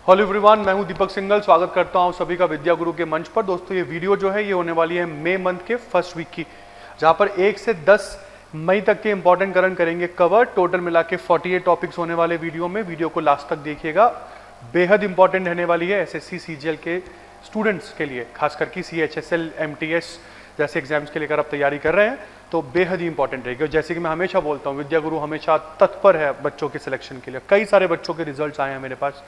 Hello everyone, मैं हूं दीपक सिंघल। स्वागत करता हूं सभी का विद्या गुरु के मंच पर। दोस्तों, ये वीडियो जो है ये होने वाली है मई मंथ के फर्स्ट वीक की, जहां पर 1 से 10 मई तक के इंपॉर्टेंट करंट करेंगे कवर। टोटल मिला के 48 टॉपिक्स होने वाले वीडियो में। वीडियो को लास्ट तक देखिएगा, बेहद इंपॉर्टेंट रहने वाली है एसएससी सीजीएल के स्टूडेंट्स के लिए, खासकर की सीएचएसएल एमटीएस जैसे एग्जाम्स के लिए अगर आप तैयारी कर रहे हैं तो बेहद ही इंपॉर्टेंट रहेगी। जैसे कि मैं हमेशा बोलता हूँ, विद्या गुरु हमेशा तत्पर है बच्चों के सिलेक्शन के लिए। कई सारे बच्चों के रिजल्ट्स आए हैं मेरे पास,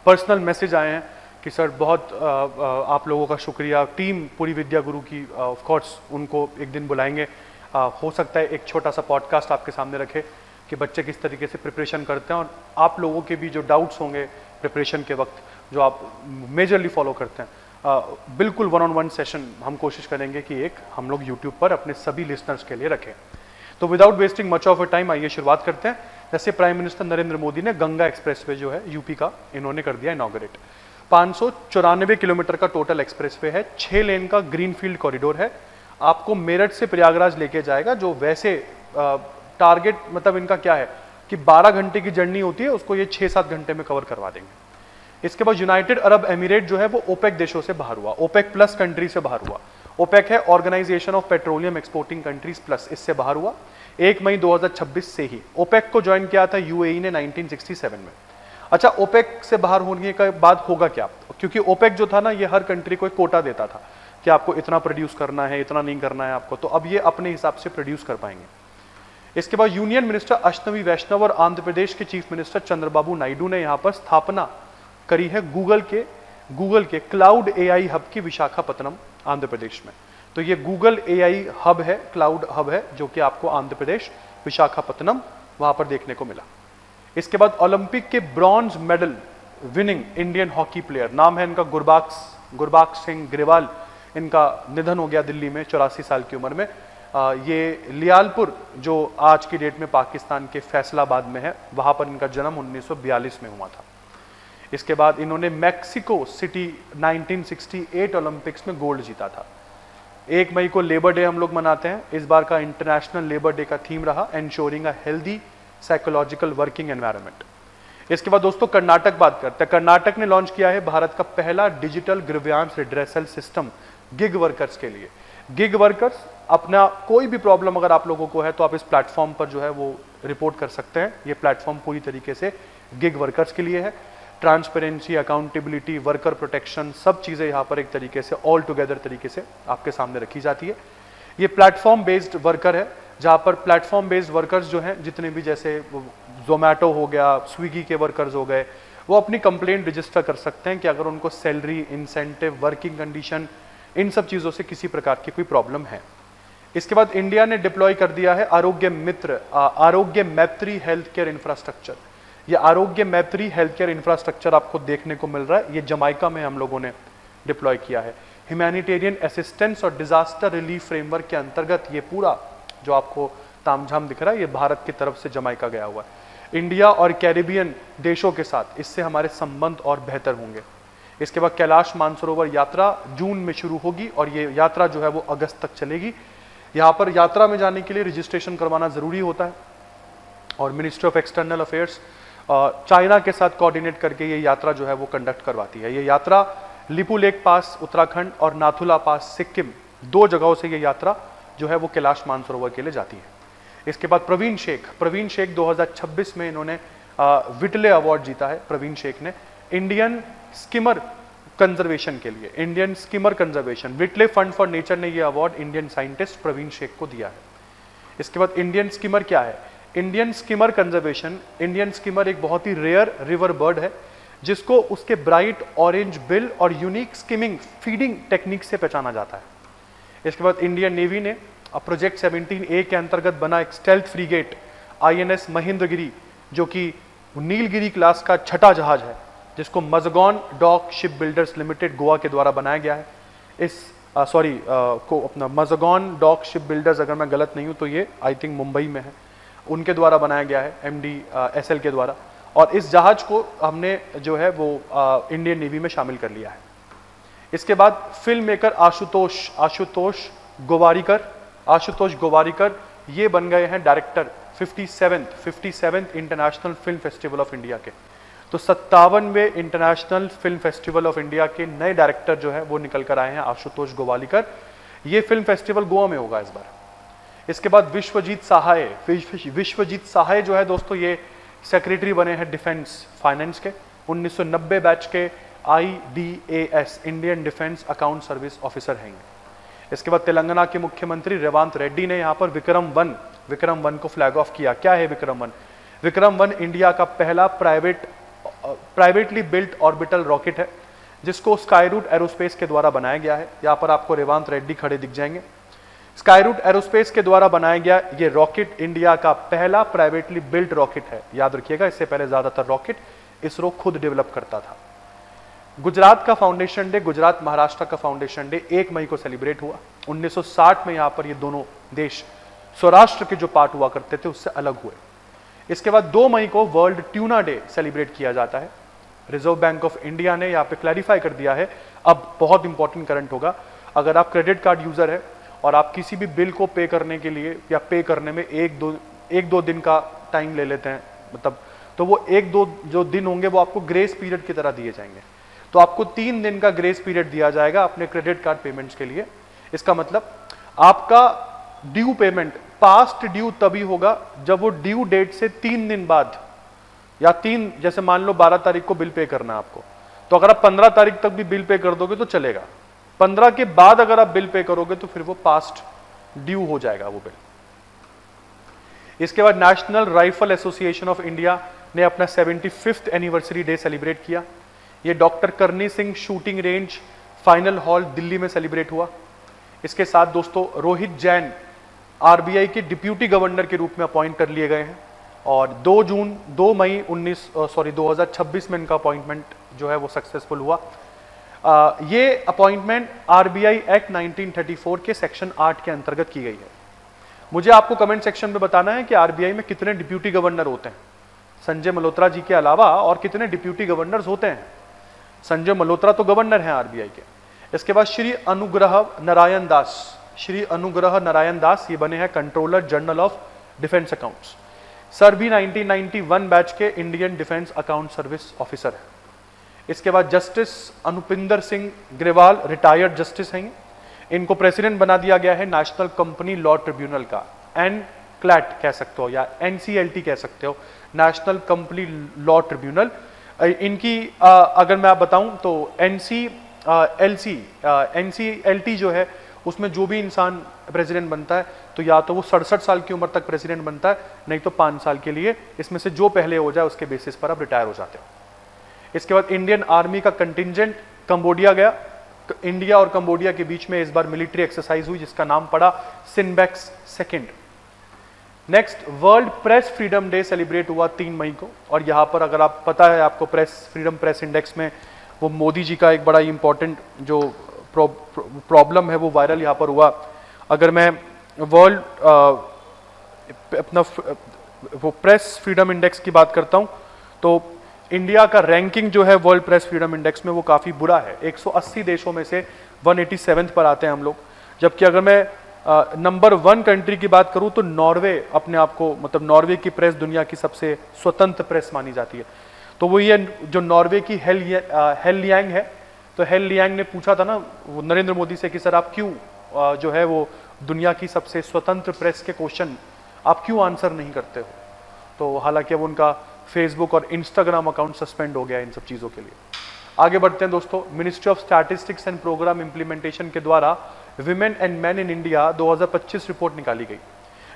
पर्सनल मैसेज आए हैं कि सर बहुत आप लोगों का शुक्रिया। टीम पूरी विद्या गुरु की ऑफ कोर्स उनको एक दिन बुलाएंगे। हो सकता है एक छोटा सा पॉडकास्ट आपके सामने रखे कि बच्चे किस तरीके से प्रिपरेशन करते हैं, और आप लोगों के भी जो डाउट्स होंगे प्रिपरेशन के वक्त जो आप मेजरली फॉलो करते हैं, बिल्कुल 1-on-1 सेशन हम कोशिश करेंगे कि एक हम लोग यूट्यूब पर अपने सभी लिसनर्स के लिए रखें। तो without wasting much of a time आइए शुरुआत करते हैं। जैसे प्राइम मिनिस्टर नरेंद्र मोदी ने गंगा एक्सप्रेसवे जो है यूपी का, इन्होंने कर दिया इनॉग्रेट। 594 किलोमीटर का टोटल एक्सप्रेसवे है, 6 लेन का ग्रीनफील्ड कॉरिडोर है। आपको मेरठ से प्रयागराज लेके जाएगा, जो वैसे टारगेट मतलब इनका क्या है कि 12 घंटे की जर्नी होती है, उसको ये 6-7 घंटे में कवर करवा देंगे। इसके बाद यूनाइटेड अरब एमिरेट जो है वो ओपेक देशों से बाहर हुआ, ओपेक प्लस कंट्री से बाहर हुआ। ओपेक है organisation of petroleum exporting countries plus, इससे बाहर हुआ 1 मई 2026 से ही। ओपेक को ज्वाइन किया था यूएई ने 1967 में। अच्छा, ओपेक से बाहर होने के बाद होगा क्या? क्योंकि ओपेक जो था ना, ये हर कंट्री को एक कोटा देता था कि आपको इतना प्रोड्यूस करना है, इतना नहीं करना है आपको, तो अब ये अपने हिसाब से प्रोड्यूस कर पाएंगे। इसके बाद यूनियन मिनिस्टर अश्विनी वैष्णव और आंध्र प्रदेश के चीफ मिनिस्टर चंद्रबाबू नायडू ने यहाँ पर स्थापना करी है गूगल के क्लाउड एआई हब की, विशाखापत्तनम आंध्र प्रदेश में। तो ये गूगल एआई हब है, क्लाउड हब है, जो कि आपको आंध्र प्रदेश विशाखापत्तनम वहां पर देखने को मिला। इसके बाद ओलंपिक के bronze medal winning Indian hockey player, नाम है इनका गुरबाक्स सिंह ग्रेवाल। इनका निधन हो गया दिल्ली में 84 साल की उम्र में। ये लियालपुर जो आज की डेट में पाकिस्तान के फैसलाबाद में है, वहां पर इनका जन्म 1942 में हुआ था। इसके बाद इन्होंने मैक्सिको सिटी 1968 ओलंपिक्स में गोल्ड जीता था। 1 मई को लेबर डे हम लोग मनाते हैं। इस बार का इंटरनेशनल लेबर डे का थीम रहा ensuring a healthy psychological working environment. इसके बाद दोस्तों कर्नाटक बात करते हैं। कर्नाटक ने लॉन्च किया है भारत का पहला digital grievance redressal system gig workers के लिए। गिग वर्कर्स अपना कोई भी प्रॉब्लम अगर आप लोगों को है तो आप इस प्लेटफॉर्म पर जो है वो रिपोर्ट कर सकते हैं। ये प्लेटफॉर्म पूरी तरीके से गिग वर्कर्स के लिए है। ट्रांसपेरेंसी, अकाउंटेबिलिटी, वर्कर प्रोटेक्शन, सब चीज़ें यहाँ पर एक तरीके से ऑल टुगेदर तरीके से आपके सामने रखी जाती है। ये प्लेटफॉर्म बेस्ड वर्कर है, जहाँ पर प्लेटफॉर्म बेस्ड वर्कर्स जो हैं, जितने भी जैसे जोमेटो हो गया, स्विगी के वर्कर्स हो गए, वो अपनी कंप्लेंट रजिस्टर कर सकते हैं कि अगर उनको सैलरी, इंसेंटिव, वर्किंग कंडीशन, इन सब चीज़ों से किसी प्रकार की कोई प्रॉब्लम है। इसके बाद इंडिया ने डिप्लॉय कर दिया है आरोग्य मैत्री हेल्थ केयर इंफ्रास्ट्रक्चर। ये आरोग्य मैत्री हेल्थ केयर इंफ्रास्ट्रक्चर आपको देखने को मिल रहा है, ये जमाइका में हम लोगों ने डिप्लॉय किया है। ह्यूमैनिटेरियन असिस्टेंस और डिजास्टर रिलीफ फ्रेमवर्क के अंतर्गत ये पूरा जो आपको तामझाम दिख रहा है, ये भारत की तरफ से जमाइका गया हुआ है। इंडिया और कैरिबियन देशों के साथ इससे हमारे संबंध और बेहतर होंगे। इसके बाद कैलाश मानसरोवर यात्रा जून में शुरू होगी और ये यात्रा जो है वो अगस्त तक चलेगी। यहाँ पर यात्रा में जाने के लिए रजिस्ट्रेशन करवाना जरूरी होता है, और ministry of external affairs China के साथ कोऑर्डिनेट करके ये यात्रा जो है वो कंडक्ट करवाती है। ये यात्रा लिपुलेक पास उत्तराखंड और नाथुला पास सिक्किम, 2 जगहों से ये यात्रा जो है वो कैलाश मानसरोवर के लिए जाती है। इसके बाद प्रवीण शेख 2026 में इन्होंने विटले अवार्ड जीता है। प्रवीण शेख ने इंडियन स्किमर कंजर्वेशन के लिए, Indian skimmer conservation, Whitley fund for nature ने ये award Indian scientist Praveen Shaikh को दिया है। इसके बाद इंडियन स्किमर क्या है? Indian skimmer conservation, Indian skimmer एक बहुत ही रेयर रिवर बर्ड है, जिसको उसके ब्राइट ऑरेंज बिल और यूनिक स्किमिंग फीडिंग टेक्निक से पहचाना जाता है। इसके बाद इंडियन नेवी ने प्रोजेक्ट 17A के अंतर्गत बना एक स्टेल्थ फ्रीगेट INS महेंद्रगिरी, जो कि नीलगिरी क्लास का 6ठा जहाज है, जिसको Mazagon dock ship builders limited Goa के द्वारा बनाया गया है। इस को अपना मजगॉन डॉक शिप बिल्डर्स, अगर मैं गलत नहीं हूँ तो ये आई थिंक मुंबई में है, उनके द्वारा बनाया गया है, MDSL के द्वारा। और इस जहाज को हमने जो है वो इंडियन नेवी में शामिल कर लिया है। इसके बाद फिल्म मेकर आशुतोष गोवारिकर ये बन गए हैं director 57th international film festival of India के। तो 57वें international film festival of India के नए डायरेक्टर जो है वो निकल कर आए हैं, आशुतोष गोवालिकर। ये फिल्म फेस्टिवल गोवा में होगा इस बार। इसके बाद विश्वजीत सहाय जो है दोस्तों, ये सेक्रेटरी बने हैं डिफेंस फाइनेंस के, 1990 बैच के IDAS Indian defence account service officer हैं। इसके बाद तेलंगाना के मुख्यमंत्री रेवंत रेड्डी ने यहाँ पर विक्रम वन को फ्लैग ऑफ किया। क्या है विक्रम वन इंडिया का पहला प्राइवेटली बिल्ट ऑर्बिटल रॉकेट है, जिसको स्काईरूट एरोस्पेस के द्वारा बनाया गया है। यहाँ पर आपको रेवंत रेड्डी खड़े दिख जाएंगे। स्काईरूट एरोस्पेस के द्वारा बनाया गया ये रॉकेट इंडिया का पहला प्राइवेटली बिल्ट रॉकेट है। याद रखिएगा, इससे पहले ज्यादातर रॉकेट इसरो खुद डेवलप करता था। गुजरात का फाउंडेशन डे, गुजरात महाराष्ट्र का फाउंडेशन डे 1 मई को सेलिब्रेट हुआ। 1960 में यहाँ पर ये दोनों देश स्वराष्ट्र के जो पार्ट हुआ करते थे उससे अलग हुए। इसके बाद 2 मई को वर्ल्ड ट्यूना डे सेलिब्रेट किया जाता है। रिजर्व बैंक ऑफ इंडिया ने यहाँ पे क्लैरिफाई कर दिया है, अब बहुत इंपॉर्टेंट करंट होगा, अगर आप क्रेडिट कार्ड यूजर है और आप किसी भी बिल को पे करने के लिए या पे करने में एक दो दिन का टाइम ले लेते हैं, मतलब तो वो 1-2 जो दिन होंगे वो आपको ग्रेस पीरियड की तरह दिए जाएंगे। तो आपको 3 दिन का ग्रेस पीरियड दिया जाएगा अपने क्रेडिट कार्ड पेमेंट्स के लिए। इसका मतलब आपका ड्यू पेमेंट पास्ट ड्यू तभी होगा जब वो ड्यू डेट से 3 दिन बाद, या 3 जैसे मान लो 12 तारीख को बिल पे करना है आपको, तो अगर आप 15 तारीख तक भी बिल पे कर दोगे तो चलेगा। 15 के बाद अगर आप बिल पे करोगे तो फिर वो पास्ट ड्यू हो जाएगा वो बिल। इसके बाद national rifle association of India ने अपना 75th एनिवर्सरी डे सेलिब्रेट किया। ये डॉक्टर करनी Singh shooting range final hall Delhi में सेलिब्रेट हुआ। इसके साथ दोस्तों रोहित जैन आरबीआई के डिप्यूटी गवर्नर के रूप में अपॉइंट कर लिए गए हैं और 2 मई 2026 में इनका अपॉइंटमेंट जो है वो सक्सेसफुल हुआ। ये अपॉइंटमेंट आरबीआई एक्ट 1934 के सेक्शन 8 के अंतर्गत की गई है। मुझे आपको कमेंट सेक्शन में बताना है कि आरबीआई में कितने डिप्यूटी गवर्नर होते हैं। संजय मल्होत्रा जी के अलावा और कितने डिप्यूटी गवर्नर्स होते हैं? संजय मल्होत्रा तो गवर्नर हैं आरबीआई के। इसके बाद श्री अनुग्रह नारायण दास ये बने हैं controller general of defence accounts. Sir भी 1991 बैच के Indian defence account service officer है। इसके बाद justice Anupinder Singh Grewal retired justice हैं। इनको प्रेसिडेंट बना दिया गया है नेशनल कंपनी लॉ ट्रिब्यूनल का, NCLT कह सकते हो या NCLT कह सकते हो, नेशनल कंपनी लॉ ट्रिब्यूनल। इनकी अगर मैं आप बताऊं तो NCLT जो है उसमें जो भी इंसान प्रेसिडेंट बनता है तो या तो वो 67 साल की उम्र तक प्रेसिडेंट बनता है, नहीं तो 5 साल के लिए। इसमें से जो पहले हो जाए उसके बेसिस पर आप रिटायर हो जाते हो। इसके बाद इंडियन आर्मी का कंटिजेंट कंबोडिया गया। इंडिया और कंबोडिया के बीच में इस बार मिलिट्री एक्सरसाइज हुई जिसका नाम पड़ा सिनबैक्स 2। Next world press freedom day celebrate हुआ 3 मई को, और यहां पर अगर आप पता है आपको प्रेस इंडेक्स में वो मोदी जी का एक बड़ा इंपॉर्टेंट जो प्रॉब्लम है वो वायरल यहां पर हुआ। अगर मैं वर्ल्ड अपना वो प्रेस फ्रीडम इंडेक्स की बात करता हूं तो इंडिया का रैंकिंग जो है वर्ल्ड प्रेस फ्रीडम इंडेक्स में वो काफी बुरा है। 180 देशों में से 187 पर आते हैं हम लोग। जबकि अगर मैं नंबर 1 कंट्री की बात करूं तो नॉर्वे अपने आप को, मतलब नॉर्वे की प्रेस दुनिया की सबसे स्वतंत्र प्रेस मानी जाती है। तो वो ये जो नॉर्वे की हेल लियांग है, तो हेल लियांग ने पूछा था ना वो नरेंद्र मोदी से कि सर आप क्यों जो है वो दुनिया की सबसे स्वतंत्र प्रेस के क्वेश्चन आप क्यों आंसर नहीं करते हो। तो हालांकि अब उनका फेसबुक और इंस्टाग्राम अकाउंट सस्पेंड हो गया इन सब चीज़ों के लिए। आगे बढ़ते हैं दोस्तों। Ministry of statistics and programme implementation के द्वारा women and man in India 2025 report निकाली गई।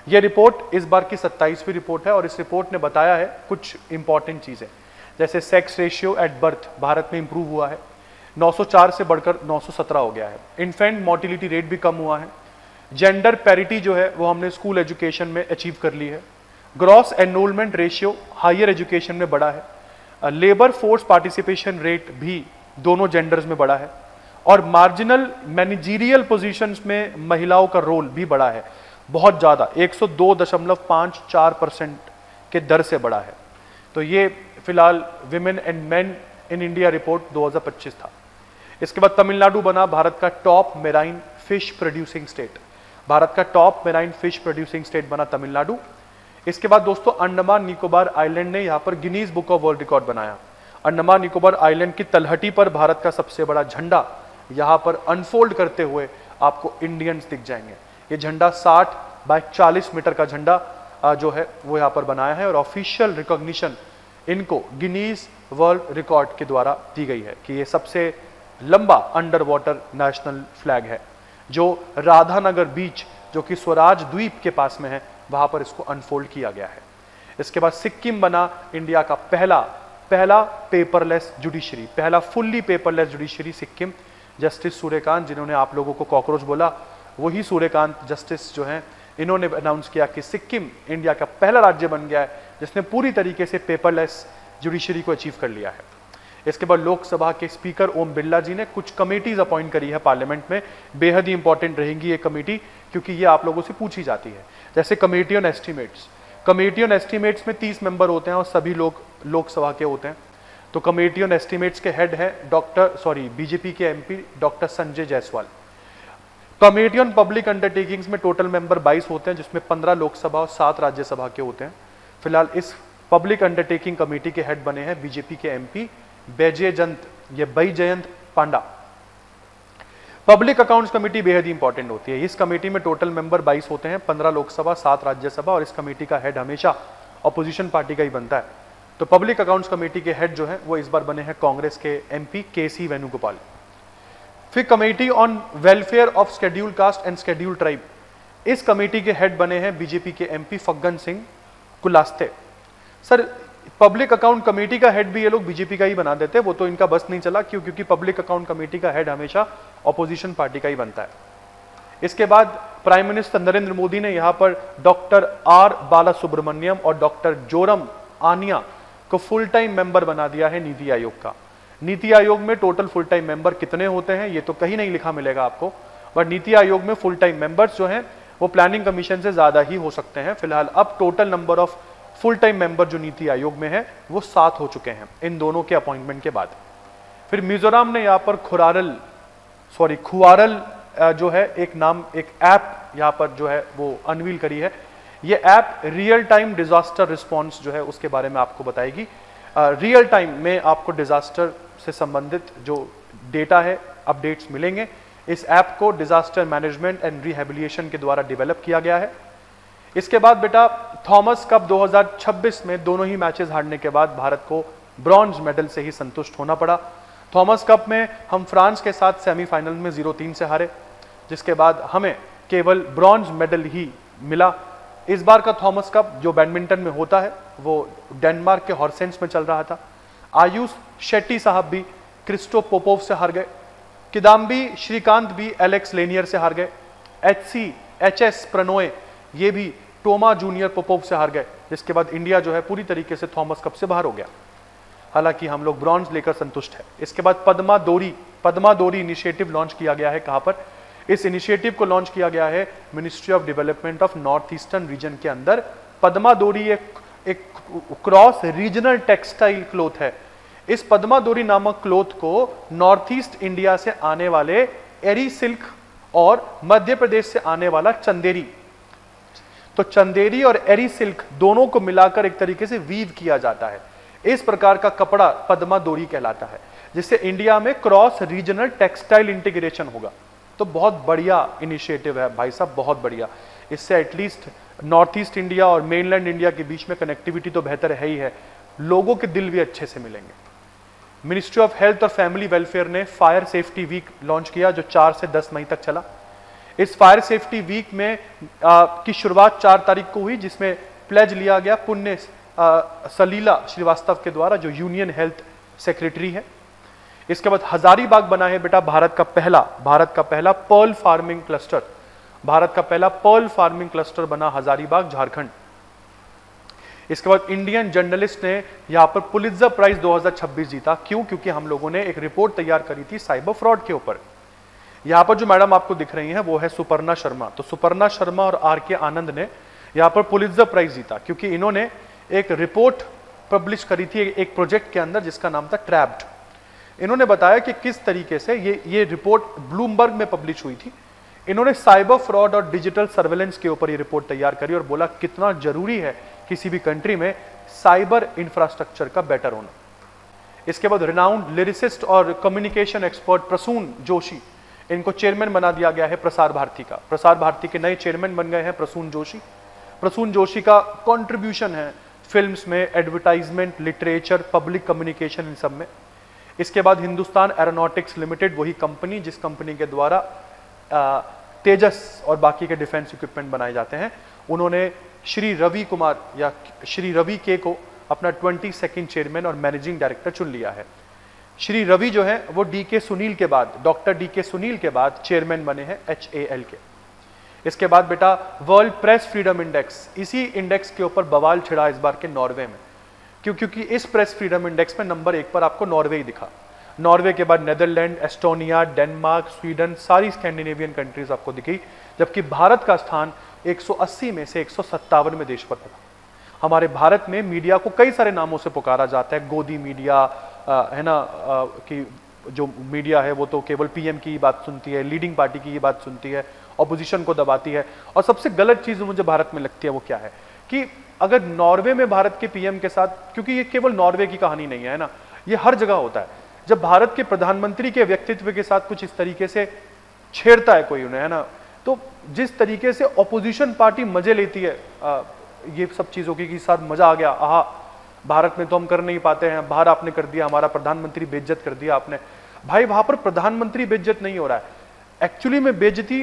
यह रिपोर्ट इस बार की 27वीं रिपोर्ट है और इस रिपोर्ट ने बताया है कुछ इंपॉर्टेंट चीज़ें, जैसे sex ratio at birth Bharat में इंप्रूव हुआ है, 904 से बढ़कर 917 हो गया है। इन्फेंट मोर्टिलिटी रेट भी कम हुआ है। जेंडर पैरिटी जो है वो हमने स्कूल एजुकेशन में अचीव कर ली है। Gross enrolment ratio higher education में बढ़ा है। लेबर फोर्स पार्टिसिपेशन रेट भी दोनों जेंडर्स में बढ़ा है और मार्जिनल मैनेजरियल पोजीशंस में महिलाओं का रोल भी बढ़ा है, बहुत ज़्यादा 102.54% के दर से बढ़ा है। तो ये फिलहाल women and men in India report 2025 था। इसके बाद तमिलनाडु बना भारत का top marine fish producing state. Bharat का top marine fish producing state बना तमिलनाडु। इसके बाद दोस्तों अंडमान निकोबार आइलैंड ने यहाँ पर Guinness book of world record बनाया। अंडमान निकोबार आइलैंड की तलहटी पर भारत का सबसे बड़ा झंडा यहाँ पर अनफोल्ड करते हुए आपको इंडियंस दिख जाएंगे। ये झंडा 60 बाय 40 मीटर का झंडा जो है वो यहाँ पर बनाया है और ऑफिशियल रिकॉग्निशन इनको गिनीज वर्ल्ड रिकॉर्ड के द्वारा दी गई है कि ये सबसे लंबा अंडर वाटर नेशनल फ्लैग है, जो राधानगर बीच जो कि स्वराज द्वीप के पास में है वहां पर इसको अनफोल्ड किया गया है। इसके बाद सिक्किम बना इंडिया का पहला पेपरलेस जुडिशरी, पहला fully paperless judiciary Sikkim. Justice Suryakant, जिन्होंने आप लोगों को कॉकरोच बोला, वही सूर्यकांत जस्टिस जो हैं, इन्होंने अनाउंस किया कि सिक्किम इंडिया का पहला राज्य बन गया है जिसने पूरी तरीके से पेपरलेस जुडिशरी को अचीव कर लिया है। इसके बाद लोकसभा के स्पीकर ओम बिरला जी ने कुछ कमेटीज अपॉइंट करी है पार्लियामेंट में, बेहद ही इंपॉर्टेंट रहेगी ये कमेटी क्योंकि ये आप लोगों से पूछी जाती है। जैसे committee on estimates, committee on estimates में 30 मेंबर होते हैं और सभी लोग लोकसभा के होते हैं। तो कमेटी ऑन एस्टीमेट्स के हेड है बीजेपी के MP doctor Sanjay Jaiswal. Committee on public undertakings में टोटल मेंबर 22 होते हैं जिसमें 15 लोकसभा और 7 राज्यसभा के होते हैं। फिलहाल इस पब्लिक अंडरटेकिंग कमेटी के हेड बने हैं बीजेपी के एमपी बैजयंत पांडा। पब्लिक अकाउंट्स कमेटी बेहद ही इंपॉर्टेंट होती है। इस कमेटी में टोटल मेंबर 22 होते हैं, 15 लोकसभा 7 राज्यसभा और इस कमेटी का हेड हमेशा ऑपोजिशन पार्टी का ही बनता है। तो पब्लिक अकाउंट्स कमेटी के हेड जो है वो इस बार बने हैं कांग्रेस के एमपी केसी वेणुगोपाल। फिर committee on welfare of schedule caste and schedule tribe, इस कमेटी के हेड बने हैं बीजेपी के MP Faggan Singh Kulaste. Sir public account committee का हेड भी ये लोग बीजेपी का ही बना देते, वो तो इनका बस नहीं चला क्योंकि पब्लिक अकाउंट कमेटी का हेड हमेशा ऑपोजिशन पार्टी का ही बनता है। इसके बाद प्राइम मिनिस्टर नरेंद्र मोदी ने यहाँ पर डॉक्टर आर बालासुब्रमण्यम और डॉक्टर जोरम आनिया को फुल टाइम मेंबर बना दिया है नीति आयोग का। नीति आयोग में टोटल फुल टाइम मेंबर कितने होते हैं ये तो कहीं नहीं लिखा मिलेगा आपको, बट नीति आयोग में फुल टाइम मेंबर्स जो हैं वो प्लानिंग कमीशन से ज्यादा ही हो सकते हैं। फिलहाल अब total number of full time member जो नीति आयोग में है वो 7 हो चुके हैं इन दोनों के अपॉइंटमेंट के बाद। फिर मिजोरम ने यहाँ पर खुआरल जो है एक ऐप यहाँ पर जो है वो अनवील करी है। ये app real time disaster response जो है उसके बारे में आपको बताएगी। रियल टाइम में आपको डिजास्टर से संबंधित जो डेटा है अपडेट्स मिलेंगे। इस ऐप को डिजास्टर मैनेजमेंट एंड रिहेबिलिटेशन के द्वारा डेवलप किया गया है। इसके बाद बेटा थॉमस कप 2026 में दोनों ही मैचेस हारने के बाद भारत को ब्रॉन्ज मेडल से ही संतुष्ट होना पड़ा। थॉमस कप में हम फ्रांस के साथ सेमीफाइनल में 0-3 से हारे, जिसके बाद हमें केवल ब्रॉन्ज मेडल ही मिला। इस बार का थॉमस कप जो बैडमिंटन में होता है वो डेनमार्क के हॉर्सेंस में चल रहा था। आयुष शेट्टी साहब भी क्रिस्टो पोपोव से हार गए। किदाम्बी श्रीकांत भी एलेक्स लेनियर से हार गए। एच.एस. प्रणोय ये भी टोमा जूनियर पोपोव से हार गए, जिसके बाद इंडिया जो है पूरी तरीके से थॉमस कप से बाहर हो गया। हालांकि हम लोग ब्रॉन्ज लेकर संतुष्ट है। इसके बाद पद्मा डोरी इनिशिएटिव लॉन्च किया गया है। कहां पर? इस इनिशिएटिव को लॉन्च किया गया है ministry of development of north eastern region के अंदर। पद्मा डोरी एक क्रॉस रीजनल टेक्सटाइल क्लोथ है। इस पद्मा डोरी नामक क्लोथ को नॉर्थ ईस्ट इंडिया से आने वाले एरी सिल्क और मध्य प्रदेश से आने वाला चंदेरी, तो चंदेरी और एरी सिल्क दोनों को मिलाकर एक तरीके से वीव किया जाता है। इस प्रकार का कपड़ा पद्मा डोरी कहलाता है, जिससे इंडिया में क्रॉस रीजनल टेक्सटाइल इंटीग्रेशन होगा। तो बहुत बढ़िया इनिशिएटिव है भाई साहब, बहुत बढ़िया। इससे एटलीस्ट नॉर्थ ईस्ट इंडिया और मेनलैंड इंडिया के बीच में कनेक्टिविटी तो बेहतर है ही है, लोगों के दिल भी अच्छे से मिलेंगे। मिनिस्ट्री ऑफ हेल्थ और फैमिली वेलफेयर ने फायर सेफ्टी वीक लॉन्च किया जो 4 से 10 मई तक चला। इस फायर सेफ्टी वीक में की शुरुआत 4 तारीख को हुई, जिसमें प्लेज लिया गया पुण्य सलीला श्रीवास्तव के द्वारा जो यूनियन हेल्थ सेक्रेटरी है। इसके बाद हजारीबाग बना है बेटा भारत का पहला पर्ल फार्मिंग क्लस्टर। भारत का पहला पर्ल फार्मिंग क्लस्टर बना हजारीबाग, झारखंड। इसके बाद इंडियन जर्नलिस्ट ने यहां पर पुलित्जर प्राइज 2026 जीता। क्यों? क्योंकि हम लोगों ने एक रिपोर्ट तैयार करी थी साइबर फ्रॉड के ऊपर। यहां पर जो मैडम आपको दिख रही हैं वो है सुपर्णा शर्मा। तो सुपर्णा शर्मा और आर.के. आनंद ने यहां पर पुलित्जर प्राइज जीता क्योंकि इन्होंने एक रिपोर्ट पब्लिश करी थी एक प्रोजेक्ट के अंदर जिसका नाम था ट्रैप्ड। इन्होंने बताया कि किस तरीके से ये रिपोर्ट ब्लूमबर्ग में पब्लिश हुई थी। इन्होंने साइबर फ्रॉड और डिजिटल सर्वेलेंस के ऊपर ये रिपोर्ट तैयार करी और बोला कितना जरूरी है किसी भी कंट्री में साइबर इंफ्रास्ट्रक्चर का बेटर होना। इसके बाद रिनाउंड लिरिसिस्ट और कम्युनिकेशन एक्सपर्ट प्रसून जोशी, इनको चेयरमैन बना दिया गया है प्रसार भारती का। प्रसार भारती के नए चेयरमैन बन गए हैं प्रसून जोशी। प्रसून जोशी का कंट्रीब्यूशन है फिल्म्स में, एडवर्टाइजमेंट, लिटरेचर, पब्लिक कम्युनिकेशन, इन सब में। इसके बाद हिंदुस्तान एरोनॉटिक्स लिमिटेड, वही कंपनी जिस कंपनी के द्वारा तेजस और बाकी के डिफेंस इक्विपमेंट बनाए जाते हैं, उन्होंने श्री रवि कुमार या श्री रवि के को अपना 22nd चेयरमैन और मैनेजिंग डायरेक्टर चुन लिया है। श्री रवि जो है वो डीके सुनील के बाद, डॉक्टर डीके सुनील के बाद चेयरमैन बने हैं HAL के। इसके बाद बेटा वर्ल्ड प्रेस फ्रीडम इंडेक्स, इसी इंडेक्स के ऊपर बवाल छिड़ा इस बार के नॉर्वे में, क्योंकि इस प्रेस फ्रीडम इंडेक्स में नंबर 1 पर आपको नॉर्वे ही दिखा। नॉर्वे के बाद नेदरलैंड, एस्टोनिया, डेनमार्क, स्वीडन, सारी स्कैंडिनेवियन कंट्रीज आपको दिखी, जबकि भारत का स्थान 180 में से 157वें देश पर था। हमारे भारत में मीडिया को कई सारे नामों से पुकारा जाता है, गोदी मीडिया है ना, कि जो मीडिया है वो तो केवल पीएम की बात सुनती है, लीडिंग पार्टी की बात सुनती है, ऑपोजिशन को दबाती है। और सबसे गलत चीज मुझे भारत में लगती है वो क्या है कि अगर नॉर्वे में भारत के पीएम के साथ, क्योंकि ये केवल नॉर्वे की कहानी नहीं है ना, ये हर जगह होता है, जब भारत के प्रधानमंत्री के व्यक्तित्व के साथ कुछ इस तरीके से छेड़ता है कोई उन्हें, है ना, तो जिस तरीके से ऑपोजिशन पार्टी मजे लेती है ये सब चीजों की साथ मजा आ गया, आहा भारत में तो हम कर नहीं पाते हैं, बाहर आपने कर दिया, हमारा प्रधानमंत्री बेइज्जत कर दिया आपने। भाई वहां पर प्रधानमंत्री बेइज्जत नहीं हो रहा है, एक्चुअली में बेइज्जती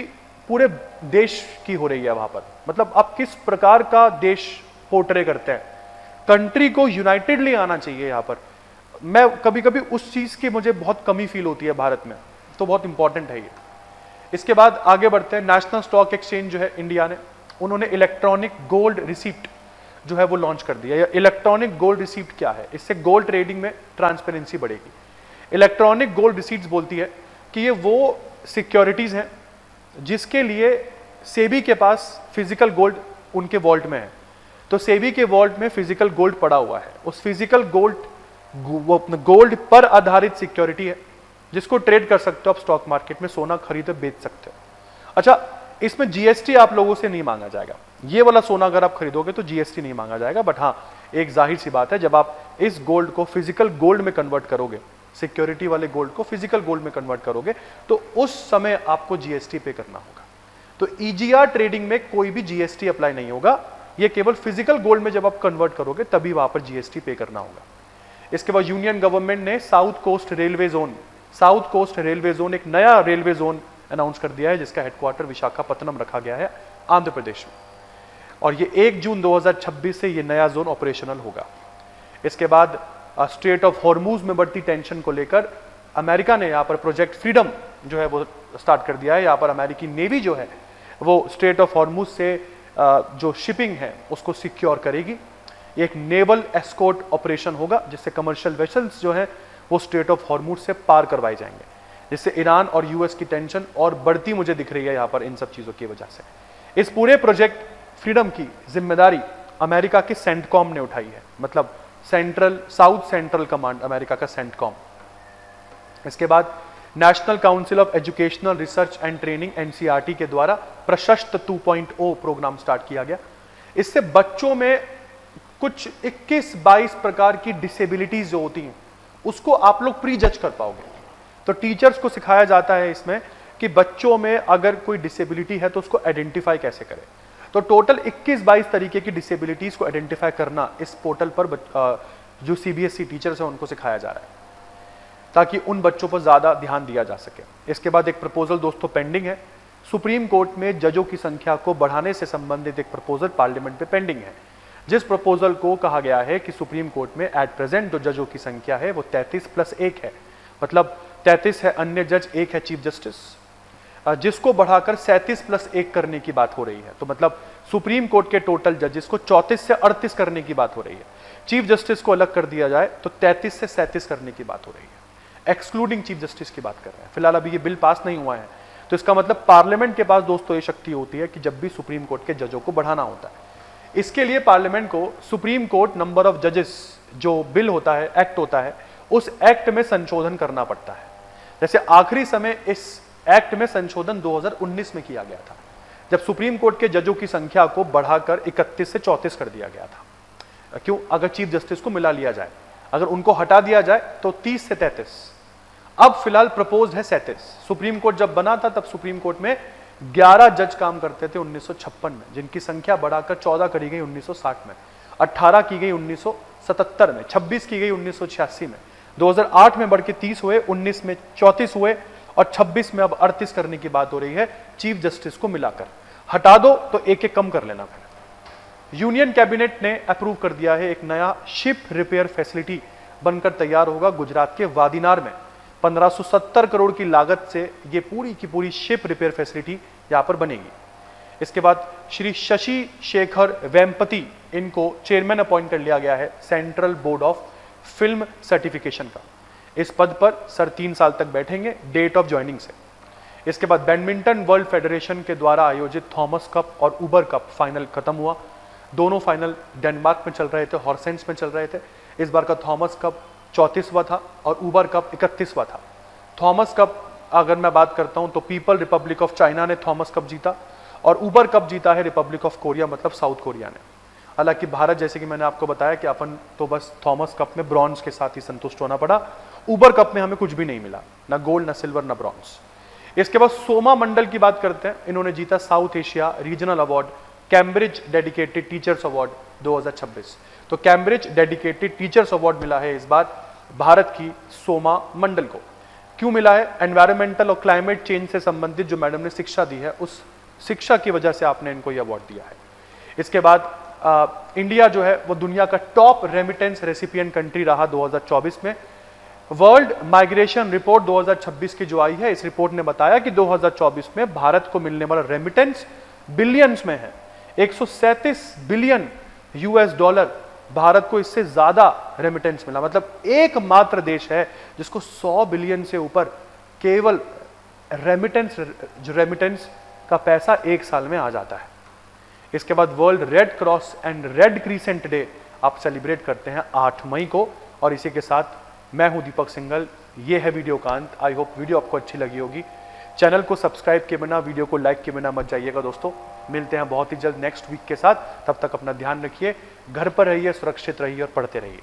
पूरे देश की हो रही है वहां पर। मतलब आप किस प्रकार का देश पोर्ट्रे करते हैं, कंट्री को यूनाइटेडली आना चाहिए यहाँ पर। मैं कभी कभी उस चीज की मुझे बहुत कमी फील होती है भारत में, तो बहुत इंपॉर्टेंट है ये। इसके बाद आगे बढ़ते हैं, नेशनल स्टॉक एक्सचेंज जो है इंडिया ने, उन्होंने इलेक्ट्रॉनिक गोल्ड रिसिप्ट जो है वो लॉन्च कर दिया। इलेक्ट्रॉनिक गोल्ड रिसिप्ट क्या है? इससे गोल्ड ट्रेडिंग में ट्रांसपेरेंसी बढ़ेगी। इलेक्ट्रॉनिक गोल्ड रिसिप्ट बोलती है कि ये वो सिक्योरिटीज हैं जिसके लिए सेबी के पास फिजिकल गोल्ड उनके वॉल्ट में है, तो सेबी के वॉल्ट में फिजिकल गोल्ड पड़ा हुआ है, उस फिजिकल गोल्ड वो अपने गोल्ड पर आधारित सिक्योरिटी है जिसको ट्रेड कर सकते हो आप स्टॉक मार्केट में, सोना खरीद बेच सकते हो। अच्छा, इसमें जीएसटी आप लोगों से नहीं मांगा जाएगा, ये वाला सोना अगर आप खरीदोगे तो जीएसटी नहीं मांगा जाएगा, बट हाँ एक जाहिर सी बात है, जब आप इस गोल्ड को फिजिकल गोल्ड में कन्वर्ट करोगे, सिक्योरिटी वाले गोल्ड को फिजिकल गोल्ड में कन्वर्ट करोगे, तो उस समय आपको जीएसटी पे करना होगा। तो ईजीआर ट्रेडिंग में कोई भी जीएसटी अप्लाई नहीं होगा, ये केवल फिजिकल गोल्ड में जब आप कन्वर्ट करोगे तभी वहां पर जीएसटी पे करना होगा। इसके बाद यूनियन गवर्नमेंट ने साउथ कोस्ट रेलवे जोन एक नया रेलवे जोन अनाउंस कर दिया है, जिसका हेडक्वार्टर विशाखापत्तनम रखा गया है आंध्र प्रदेश में, और ये 1 जून 2026 से ये नया जोन ऑपरेशनल होगा। इसके बाद स्ट्रेट ऑफ हॉर्मूज में बढ़ती टेंशन को लेकर अमेरिका ने यहाँ पर प्रोजेक्ट फ्रीडम जो है वो स्टार्ट कर दिया है। यहाँ पर अमेरिकी नेवी जो है वो स्ट्रेट ऑफ हॉर्मूज से जो शिपिंग है उसको सिक्योर करेगी। एक नेवल एस्कॉर्ट ऑपरेशन होगा जिससे कमर्शियल वेसल्स जो है वो स्ट्रेट ऑफ हॉर्मूज से पार करवाए जाएंगे, जिससे ईरान और यूएस की टेंशन और बढ़ती मुझे दिख रही है यहाँ पर इन सब चीजों की वजह से। इस पूरे प्रोजेक्ट फ्रीडम की जिम्मेदारी अमेरिका के सेंटकॉम ने उठाई है, मतलब साउथ सेंट्रल कमांड अमेरिका का सेंटकॉम। इसके बाद national council of educational research and training NCERT के द्वारा प्रशस्त 2.0 प्रोग्राम स्टार्ट किया गया। इससे बच्चों में कुछ 21-22 प्रकार की डिसेबिलिटीज जो होती हैं उसको आप लोग प्री जज कर पाओगे। तो टीचर्स को सिखाया जाता है इसमें कि बच्चों में अगर कोई डिसेबिलिटी है तो उसको आइडेंटिफाई कैसे करें। तो टोटल 21-22 तरीके की डिसेबिलिटीज को आइडेंटिफाई करना इस पोर्टल पर जो सीबीएसई टीचर्स हैं उनको सिखाया जा रहा है, ताकि उन बच्चों पर ज्यादा ध्यान दिया जा सके। इसके बाद एक प्रपोजल दोस्तों पेंडिंग है, सुप्रीम कोर्ट में जजों की संख्या को बढ़ाने से संबंधित एक प्रपोजल पार्लियामेंट में पेंडिंग है, जिस प्रपोजल को कहा गया है कि सुप्रीम कोर्ट में एट प्रेजेंट जो जजों की संख्या है वो 33+1 है, मतलब 33 है अन्य जज, 1 है चीफ जस्टिस, जिसको बढ़ाकर 37+1 करने की बात हो रही है। तो मतलब सुप्रीम कोर्ट के टोटल जजेस को 34 से 38 करने की बात हो रही है। चीफ जस्टिस को अलग कर दिया जाए तो 33 से 37 करने की बात हो रही है, एक्सक्लूडिंग चीफ जस्टिस की बात कर रहे हैं। फिलहाल अभी ये बिल पास नहीं हुआ है, तो इसका मतलब पार्लियामेंट के पास दोस्तों ये शक्ति होती है कि जब भी सुप्रीम कोर्ट के जजों को बढ़ाना होता है, इसके लिए पार्लियामेंट को सुप्रीम कोर्ट नंबर ऑफ जजेस जो बिल होता है, एक्ट होता है, उस एक्ट में संशोधन करना पड़ता है। जैसे आखिरी समय इस एक्ट में संशोधन 2019 में किया गया था, जब सुप्रीम कोर्ट के जजों की संख्या को बढ़ाकर 31 से 34 कर दिया गया था। क्यों? अगर चीफ जस्टिस को मिला लिया जाए, अगर उनको हटा दिया जाए तो 30 से 33। अब फिलहाल प्रपोज है 37। सुप्रीम कोर्ट जब बना था तब सुप्रीम कोर्ट में 11 जज काम करते थे 1956 में, जिनकी संख्या बढ़ाकर 14 करी गई 1960 में, 18 की गई 1977 में, 26 की गई 1986 में, 2008 में बढ़ के 30 हुए, 19 में 34 हुए और 26 में अब 38 करने की बात हो रही है चीफ जस्टिस को मिलाकर। हटा दो तो एक एक कम कर लेना फिर। यूनियन कैबिनेट ने अप्रूव कर दिया है एक नया शिप रिपेयर फैसिलिटी बनकर तैयार होगा गुजरात के वादीनार में। 1570 करोड़ की लागत से ये पूरी की पूरी शिप रिपेयर फैसिलिटी यहां पर बनेगी। इसके बाद श्री शशि शेखर वेम्पति, इनको चेयरमैन अपॉइंट कर लिया गया है central board of film certification का। इस पद पर सर 3 साल तक बैठेंगे डेट ऑफ ज्वाइनिंग से। इसके बाद बैडमिंटन वर्ल्ड फेडरेशन के द्वारा आयोजित थॉमस कप और उबर कप फाइनल खत्म हुआ। दोनों फाइनल डेनमार्क में चल रहे थे, हॉर्सेंस में चल रहे थे। इस बार का थॉमस कप 34वां था और उबर कप 31वां था। थॉमस कप अगर मैं बात करता हूं तो पीपल रिपब्लिक ऑफ चाइना ने थॉमस कप जीता और उबर कप जीता है रिपब्लिक ऑफ कोरिया, मतलब साउथ कोरिया ने। हालांकि भारत, जैसे कि मैंने आपको बताया कि अपन तो बस थॉमस कप में ब्रॉन्ज के साथ ही संतुष्ट होना पड़ा। उबर कप में हमें कुछ भी नहीं मिला, ना गोल्ड, ना सिल्वर, ना ब्रॉन्ज। इसके बाद सोमा मंडल की बात करते हैं। इन्होंने जीता south Asia regional award Cambridge dedicated teachers award 2026। तो कैम्ब्रिज डेडिकेटेड टीचर्स अवार्ड मिला है इस बार भारत की सोमा मंडल को। क्यों मिला है? एनवायरमेंटल और क्लाइमेट चेंज से संबंधित जो मैडम ने शिक्षा दी है, उस शिक्षा की वजह से आपने इनको यह अवार्ड दिया है। इसके बाद इंडिया जो है वो दुनिया का टॉप रेमिटेंस रेसिपिएंट कंट्री रहा 2024 में। वर्ल्ड माइग्रेशन रिपोर्ट 2026 की जो आई है, इस रिपोर्ट ने बताया कि 2024 में भारत को मिलने वाला रेमिटेंस बिलियंस में है। 137 बिलियन यूएस डॉलर भारत को इससे ज्यादा रेमिटेंस मिला। मतलब एकमात्र देश है जिसको 100 बिलियन से ऊपर केवल रेमिटेंस का पैसा एक साल में आ जाता है। इसके बाद world red cross and red crescent day आप सेलिब्रेट करते हैं 8 मई को। और इसी के साथ मैं हूं दीपक सिंघल, ये है वीडियो का अंत। आई होप वीडियो आपको अच्छी लगी होगी। चैनल को सब्सक्राइब किए बिना, वीडियो को लाइक किए बिना मत जाइएगा दोस्तों। मिलते हैं बहुत ही जल्द नेक्स्ट वीक के साथ। तब तक अपना ध्यान रखिए, घर पर रहिए, सुरक्षित रहिए और पढ़ते रहिए।